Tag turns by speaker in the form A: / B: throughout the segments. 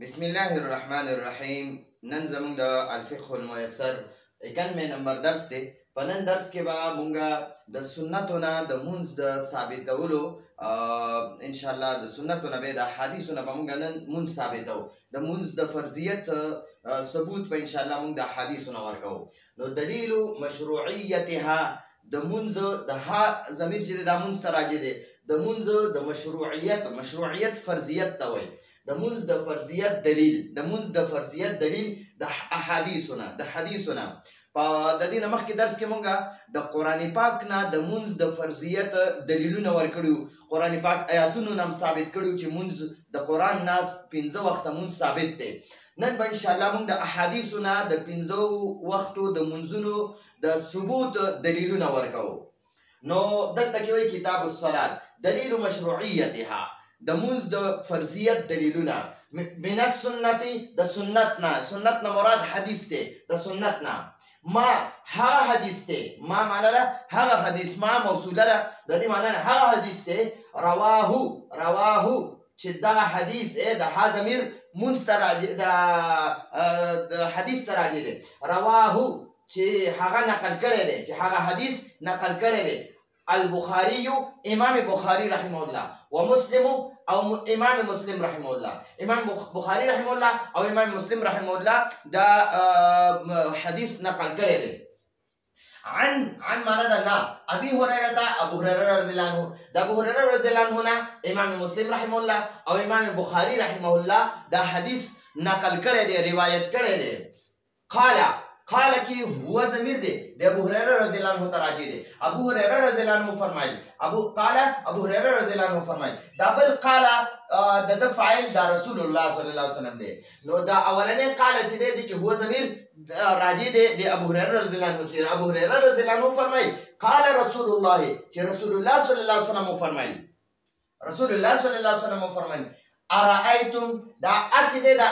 A: بسم الله الرحمن الرحیم. نن زمونږ د الفقه الميسر 91 نمبر درس دی. په نن درس کې به مونږ د سنتو نه د مونځ د ثابتولو ان شاء الله د سنتو نه به د احادیثو نه به مونږ نن مونځ ثابتو. د مونځ د فرضیت ثبوت به ان شاء الله مونږ د احادیثو نه ورکو. نو دلیل مشروعیتها د مونځ د ها ضمیر چې د مونځ ته راځي دی د مونځ د مشروعیت فرضیت ته وایي. د مونځ د فرضیت دلیل د احادیثونه په د دې مخکې درس کې مونږه د قرآن پاک نه د مونځ د فرضیت دلیلونه ورکړو. قرآن پاک آیاتونو هم ثابت کړو چې مونځ د قرآن ناس 15 وخته مونځ ثابت دی. نن به ان شاء الله مونږ د احادیثو نه د 15 وختو د مونځونو د ثبوت دلیلونه ورکو. نو دلته کې وایي کتاب الصلات دلیل مشروعیتها د مونځ د فرضیت دلیلونه من السنت د سنت نه مراد حدیث دی. د سنت نه ما هغه حدیث دی. ما معنا ده هغه حدیث، ما موصوله ده د دې معنا هغه حدیث دی رواه چې دغه حدیث د ها ضمیر مونځ ته راځي، د حدیث ته راځي دی. رواه چې هغه نقل کړی دی، چې هغه حدیث نقل کړی دی البخاري امام بخاري رحمه الله ومسلم او امام مسلم رحمه الله. امام بخاري رحمه الله او امام مسلم رحمه الله دا حدیث نقل کړی دی. عن معنا ده نه ابي هريره ابو هريره رضی الله عنه د ابو هريره رضی الله عنه نه امام مسلم رحمه الله او امام بخاري رحمه الله دا حدیث نقل کړی دی، روایت کړی دی. قال کی هو ضمیر دی د ابو هريره رضی الله عنه تراجی دی. ابو هريره رضی الله عنه فرمایي ابو هريره رضی الله عنه فرمایي دا بل قال د فاعل دا رسول الله صلی الله علیه وسلم دی. نو دا اولنې قال چې دی چې هو ضمیر راجی دی د ابو هريره رضی الله عنه چې ابو هريره رضی الله عنه فرمایي قال رسول الله چې رسول الله صلی الله علیه وسلم فرمایي ارایتم دا اچ دی دا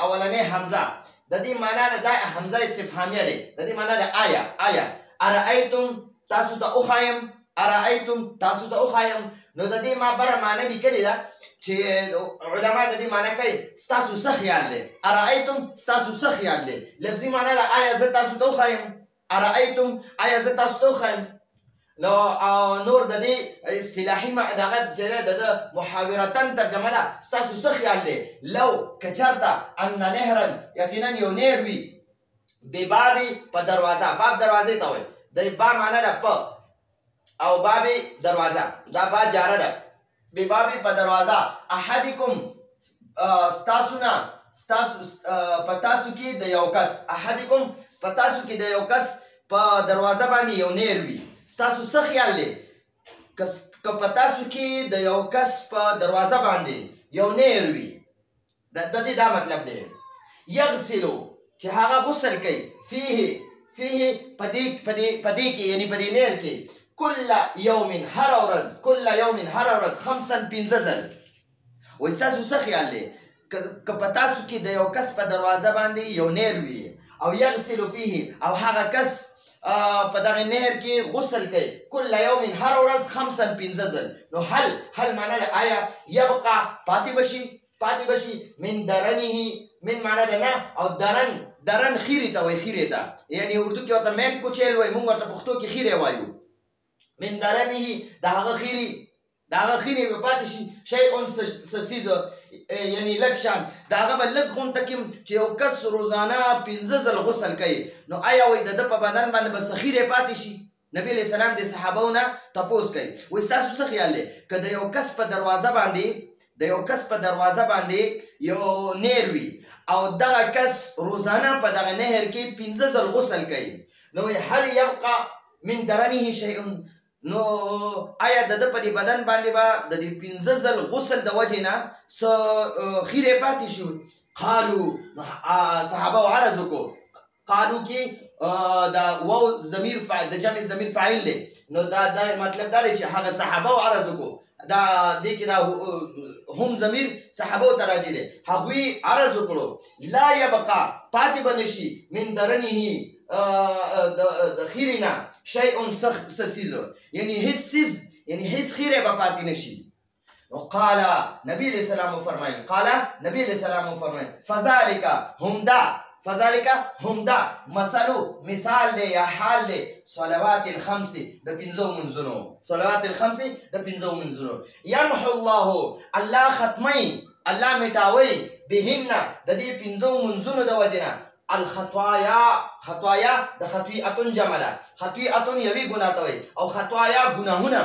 A: اولنې حمزه د دې معنا ده حمزه استفهامیه ده. د دې معنا ده آیا ارایتم تاسو ته اوخایم. نو د دې ما بر معنا لیکلی ده چې علما د دې معنا کوي تاسو څه خیال دی. ارایتم تاسو څه خیال دی لفظي معنا ده آیا زه تاسو ته اوخایم. ارایتم آیا زه تاسو ته اوخایم. نو نور د دې اصطلاحي دغه د محاورتن ترجمه ده ستاسو څه خیال دی. لو کچرته ان نهرن یقینا یو نهر وي ببابي په دروازه، باب دروازې ته وایي. د با معنا ده په او بابي دروازه، دا با جاره ده. ببابي په دروازه احدکم ستاسو پتاسو کې د یو کس احدکم پتاسو کې د یو کس په دروازه باندې یو نهر وي. ستاسو څه خیال دی که په تاسو کې د یو کس په دروازه باندې یو نهر وي. د دې دا مطلب دی یغسلو چې هغه غسل کوي فيه په دې کې یعنی په دې نهر کې کل یوم هر ورځ 15 ځل. وایي ستاسو څه خیال دی که په تاسو کې د یو کس په دروازه باندې یو نهر وي او یغسلو فيه او هغه کس په دغه نهر کې غسل کوي کل یوم هر ورځ 15 ځل. نو هل معنا ده آیا یبقى پاتې بشي من درنه من معنا ده نه او درن خیره ته وایي. خیره ته یعنی اردو کې ورته مین کوچل وایي، موږ ورته پښتو کې خیره وایو. من درنه د هغه خیره به پاتې شي شیء سسیزه یعنی لکشان دا هغه به لږ غونته کې چې یو کس روزانه 15 ځل غسل کوي. نو آیا وایي د ده په بدن باندې به خیره پاتې شي؟ نبی علیه السلام د صحابو نه تپوس کوي وایي ستاسو څه خیال دی که د یو کس په دروازه باندې یو نهر وي او دغه کس روزانه په دغه نهر کې 15 ځل غسل کوي. نو هل یبقى من درنه شیء، نو آیا د په دې بدن باندې به د دې 15 ځل غسل د وجې نه څه خیره پاتې شي؟ قالو صحابه عرض وکړو. قالو کې دا واو ضمیر فاعل د جمع ضمیر فاعل دی. نو دا مطلب دا چې هغه صحابه عرض وکړو دا دې کې دا هم ضمیر صحابه ته راځي دی. هغوی عرض وکړو لا یبقى پاتې به نشي من درنه د خیرنا شیء سسیز یعنی هیڅ خیره به پاتې نشي. قال نبی علیہ السلام فرمایل قال نبی علیہ السلام فرمایل فذلك هم دا مثال دی یا حال دی صلوات الخمس د پنځو منځونو صلوات الخمس د پنځو منځونو يمحو الله ختمي الله میټاوي بهن د دې پنځو منځونو د وجنه خطایا د خطیئتون جمع ده خطیئتون یوې ګناه ته وایي او خطایا ګناهونه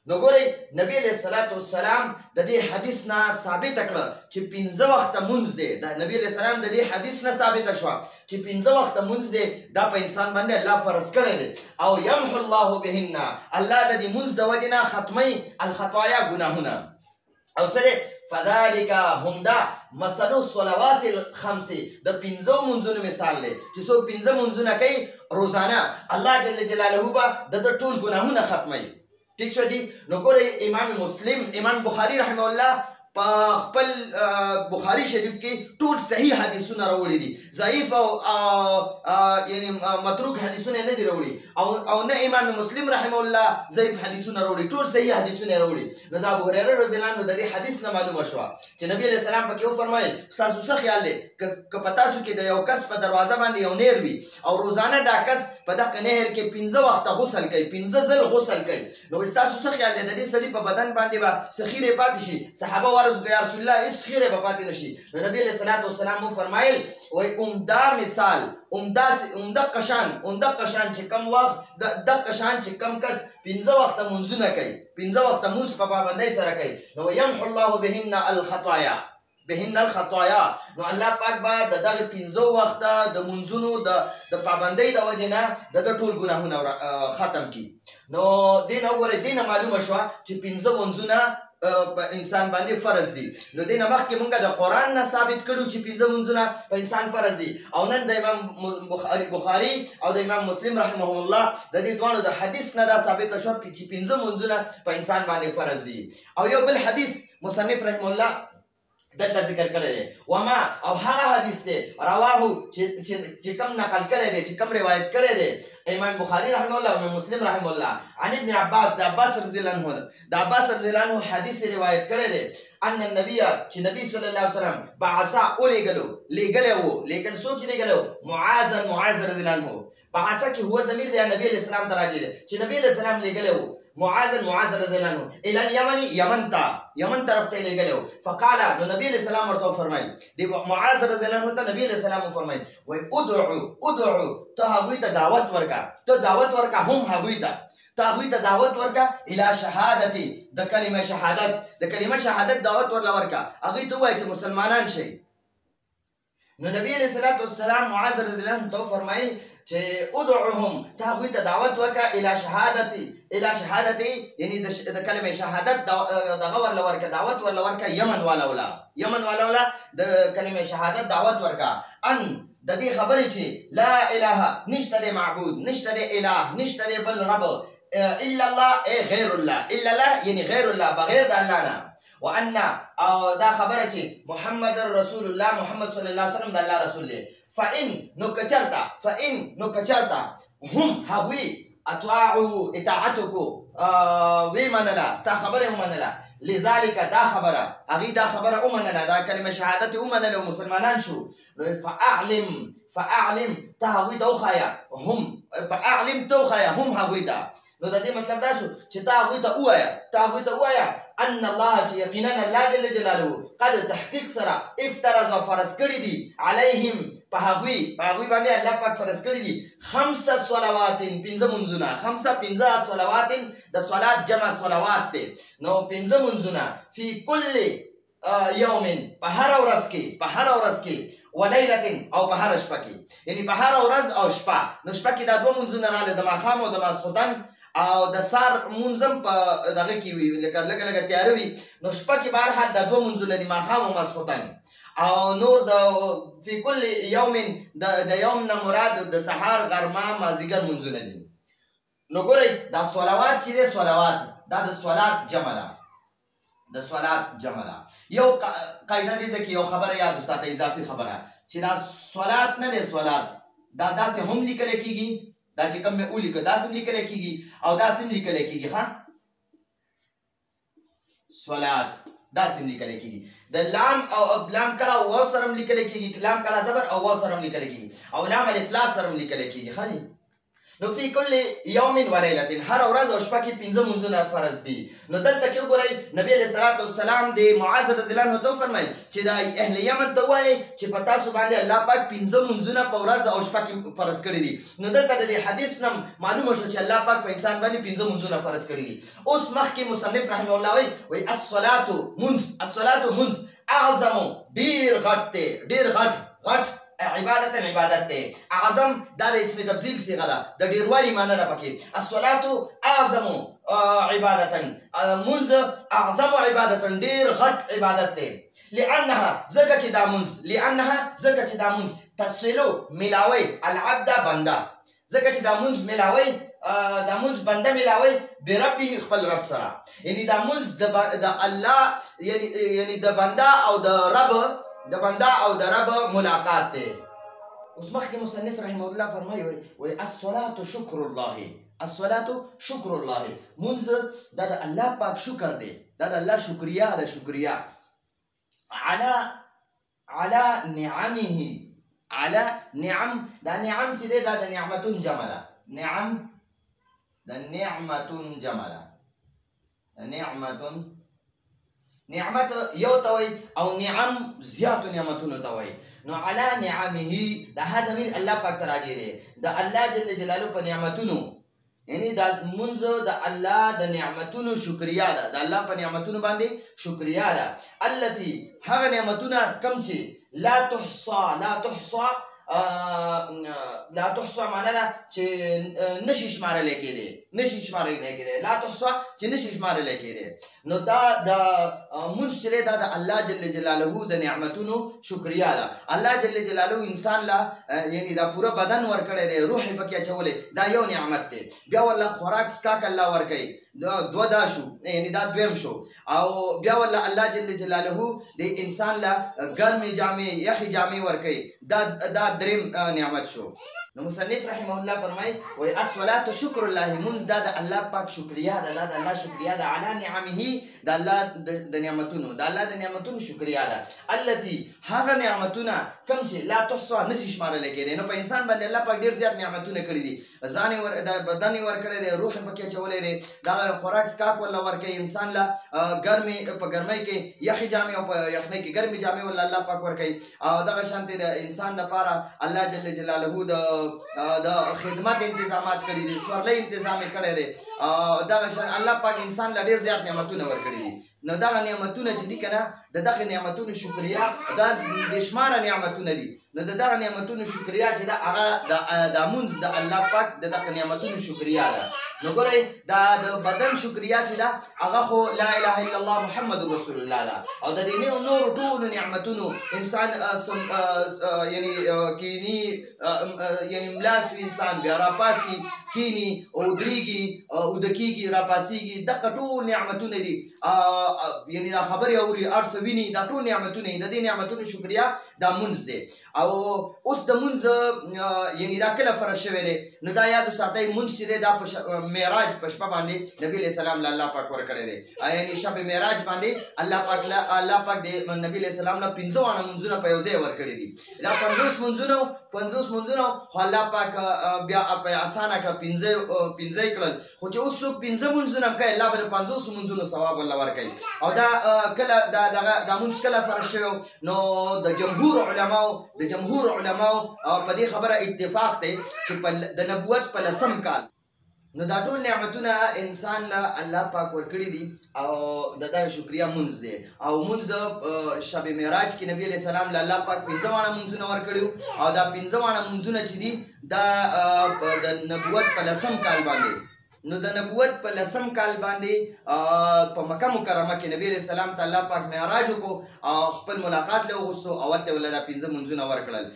A: نو ګورئ نبی علیه الصلاة والسلام د دې حدیث نه ثابته کړه چې پنځه وخته مونځ دی د نبی علیه السلام د دې حدیث نه ثابته شوه چې پنځه وخته مونځ دی دا په انسان باندې الله فرض کړی دی او یمحو الله بهن الله د دې مونځ د وجې نه ختموي الخطایا ګناهونه او سره فذلك هم دا مثل الصلوات الخمس د پنځو منځونو مثال دی چې څوک پنځه منځونه کوي روزانه الله جل جلاله به د ټول ګناهونه ختموي ٹھیک شو جی نو ګورئ امام بخاری رحمه الله په خپل بخاری شریف کې ټول صحیح حدیثونه راوړي دي ضعیف او یعنی متروک حدیثونه نه دي راوړي او نه امام مسلم رحمه الله ضعیف حدیثونه راوړي ټول صحیح حدیثونه راوړي نو دا ابو هريره رضی الله عنه د دې حدیث نه معلومه شوه چې نبی علیه السلام پکې وفرمایل ستاسو څه خیال دی که په تاسو کې د یو کس په دروازه باندې یو نهر وي او روزانه دا کس په دغه نهر کې پنځه وخته غسل کوي پنځه ځل غسل کوي نو ستاسو څه خیال دی د دې سړي په بدن باندې به څه خیرې پاتې شي صحابه ورز یا رسول الله اس خیره به پاتې نشي نو نبی علیہ الصلوۃ والسلام فرمایل وای عمده مثال عمده قشان چې کم وخت د قشان چې کم کس پنځه وخت منځونه کوي پنځه وخت منځ په پابندۍ سره کوي نو يمحو الله بهن الخطايا نو الله پاک به دغه پنځه وخت د منځونو د پابندۍ د وجنه د ټول ګناهونه ختم کی نو دین وګوره دین معلومه شو چې پنځه منځونه په انسان باندې فرض دي نو دینه مخکې مونږ د قران نه ثابت کړو چې پنځه منځونه په انسان فرض دي او نن د امام بخاری او د امام مسلم رحمهم الله د دې دوانو د حدیث نه دا ثابت شو چې پنځه منځونه په انسان باندې فرض دي او یو بل حدیث مصنف رحم الله دلته ذکر کړی دی وما او هغه حدیث دی رواه چې کم نقل کړی دی چې کم روایت کړی دی امام بخاری رحمه الله او امام مسلم رحمه الله عن ابن عباس د عباس رضی الله عنه حدیث روایت کړی دی ان النبي چې نبی صلی الله علیه وسلم بعثا لګلو لیکن څوک لګلو معاذ رضی الله عنه بعثا کې هو ضمیر دی نبی علیہ السلام ته راځي چې نبی علیہ السلام لګلو معاذ رضی الله عنه الى اليمن یمن طرف ته لګلو فقال نو نبی علیہ السلام ورته فرمایي دی معاذ رضی الله عنه ته نبی علیہ السلام فرمایي وای ادعو ته هغوی ته دعوت ورکا هم هغوی ته دعوت ورکا الى شهادتي د کلمه شهادت دعوت ورکا هغوی ته وایي چې مسلمانان شي نو نبی علیہ الصلوۃ والسلام معاذ رضی الله عنه ته فرمایي چې ادعوهم ته هغوی ته دعوت وکړه الى شهادتي یعنی د کلمې شهادت دغه دعوت ورکړه یمن والا د کلمې شهادت دعوت ورکړه ان د دې خبرې چې لا اله نشته معبود نشته اله نشته بل رب الا الله غیر الله یعنی غیر الله بغیر د الله نه وان او دا خبره چې محمد رسول الله محمد صلی الله علیه وسلم د الله رسول دی فإن نو کچرتا هم هغوی اطاعوا اطاعتکو ومنلا ستا خبره ومنلا لذلك دا خبره هغوی دا خبره ومنله دا کلمه شهادت ومنله او مسلمانان شو فاعلم ته هغوی ته وښایه هم هغوی ته نو د دې مطلب دا شو چې ته هغوی ته ووایه ان الله چې یقینا الله جل جلاله قد تحقیق سره افترض فرض کړي دي علیهم په هغوی باندې الله پاک فرض کړي دي 5 صلوات پنځه منځونه 5 صلوات د صلات جمع صلوات دي نو پنځه منځونه فی کل یوم په هر ورځ کې ولیلة او په هر شپه کې یعنی په هر ورځ او شپه نو شپه کې دا دوه منځونه راغلي د ماښام او د ماسخوتن او د سار منځم په دغه کې وي لکه تیاره وي نو شپه کې بهرحال دا دوه منځونه دي ماښام او ماسخوتن او نور د فی کل یوم د یوم نه مراد د سحار غرمه مازیګر منځونه دي نو ګورئ دا صلوات چې دی صلوات دا د صلات جمع ده یو قاعده دې ځکه یو خبره یاد وساته اضافي خبره چې دا صلات نه دی صلات دا داسې هم لیکل کېږي دا چې کوم مې ولیکه داسې هم لیکل کېږي او داسې هم لیکل کېږي ښه صلات داسې لیکل کېږي د لام او لام کله واو سره لیکل کېږي لام کله زبر او واو سره لیکل کېږي او لام الف لا سره لیکل کېږي خالي نو فی کل یوم و لیلة هر ورځ او شپه کې 5 منځونه فرض دي نو دلته کې وګورئ نبی علیه الصلاۃ والسلام د معاذ رضی الله عنه ته فرمایل چې دا اهل یمن ته وایي چې په تاسو باندې الله پاک 5 منځونه په ورځ او شپه کې فرض کړي دي نو دلته د حدیث نم معلومه شو چې الله پاک په انسان باندې 5 منځونه فرض کړي دي اوس مخکې مصنف رحمه الله وایي الصلاۃ منز اعظم ډیر غټ عبادت ته اعظم دا د اسم تفضیل صيغه ده د ډیروالي معنی را پکې الصلاه اعظم عبادتا منز اعظم عبادتا ډیر غټ عبادت ته لانها زکه چې دا منز تصلو ملاوي العبد بنده زکه چې دا منز ملاوي دا منز بنده ملاوي بربه خپل رب سره یعنی دا منز د الله یعنی د بنده او د رب ملاقات ته اوس مخکې مصنف رحمه الله فرمایي وي الصلاه شکر الله منز دا د الله پاک شکر دی دا د الله شکریا على نعم دا نعم چې دا د نعمتون جمله نعمت یو توي او نعم زیات نعمتونو توي نو علی نعمه دا ضمیر الله پاک ته راځي دی د الله جل جلاله په نعمتونو یعنی دا منځ د الله د نعمتونو شکریا ده د الله په نعمتونو باندې شکریا ده التي هغه نعمتونه کم چې لا تحصى معنی ده چې نشي شمارل کېدی لا تحصى چې نشي شمارل کېدی نو دا د منشره دا د الله جل جلاله د نعمتونو شکریا ده الله جل جلاله انسان لا یعنی دا پورا بدن ورکړی دی روح پکې اچولې دا یو نعمت دی بیا والله خوراک سکاک الله ورکړي دا شو یعنی دا دویم شو او بیا والله الله جل جلاله د انسان لا ګرمې جامې یخې جامې ورکړي دا دریم نعمت شو نو مصنف رحمه الله فرمای وای الصلاه شکر الله منز دا د الله پاک شکریا ده د الله شکریا ده علی نعمه د الله د نعمتونو شکریا ده التي هغه نعمتونه کم چې لا تحصى نشي شمارل کېدي نو په انسان باندې الله پاک ډیر زیات نعمتونه کړی دي ځان ور د بدن ور کړی دی روح پکې چولې دی دا خوراک سکاک ولا ورکې انسان لا ګرمي په ګرمۍ کې یخي جامې او په یخنۍ کې ګرمي جامې ولا الله پاک ورکې او دا شانتي د انسان لپاره الله جل جلاله د خدمت انتظامات کړی دي سورلې تنظیم کړی دی دا شان الله پاک انسان لا ډیر زیات نعمتونه ورکړي دي نو دا نعمتونه چې دي کنه دغه نعمتونو شکریا دا بشمار نعمتونه دي نو دغه نعمتونو شکریا چې دا هغه د منز د الله پاک دغه نعمتونو شکریا ده نو ګورئ دا د بدن شکریا چې دا هغه خو لا اله الا الله محمد رسول الله ده او د دې نور ټول نعمتونو انسان یعنی کینی یعنی ملاس انسان بیا راپاسي کینی او دریږي او دکیږي راپاسيږي دغه ټول نعمتونه دي یعنی دا خبر اوري ارسوینی دا ټول نعمتونه د دې نعمتونو شکریا دا منز دی او اوس د منز یعنی دا کله فرض شوی دی نو دا یاد ساتئ منز چې دا معراج په شپه باندې نبی علیہ السلام الله پاک ورکړی دی یعنی شب معراج باندې الله پاک د نبی علیہ السلام له 15 وانه منځونه په یو ځای ورکړي دي دا 50 منځونه خو الله پاک بیا په اسانه کړ 15 کړل خو چې اوس 15 منځونه کوي الله به 500 منځونو ثواب الله ورکړي او دا کله دا منځ کله فرض شوی نو د جمهور علماو په دې خبره اتفاق دی چې د نبوت په لسم کال نو دا ټول نعمتونه انسان له الله پاک ورکړي دي او دغه شکریا منځ دی او منځ شب معراج کې نبی علیہ السلام له الله پاک 15 وانه منځونه ورکړي او دا 15 وانه منځونه چې دي دا د نبوت په لسم کال باندې نو د نبوت په لسم کال باندې په مکه مکرمه کې نبی علیہ السلام ته الله پاک معراج وکړو او خپل ملاقات له وغوښتو او ورته ولدا 15 منځونه ورکړل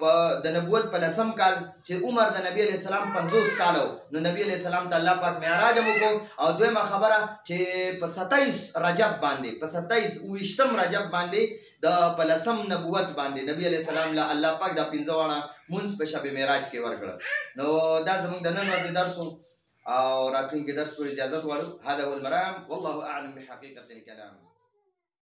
A: په د نبوت په لسم کال چې عمر د نبی علیہ السلام 50 کال نو نبی علیہ السلام ته الله پاک معراج وکړو او دویمه خبره چې په 27 رجب باندې په 27 رجب باندې د په لسم نبوت باندې نبی علیہ السلام له الله پاک د 15 وانه منځ په شب معراج کې ورکړل نو دا زموږ د نن ورځې درس او راتلونکي درس پورې اجازه غواړو. هذا هو المرام والله اعلم بحقيقة الكلام.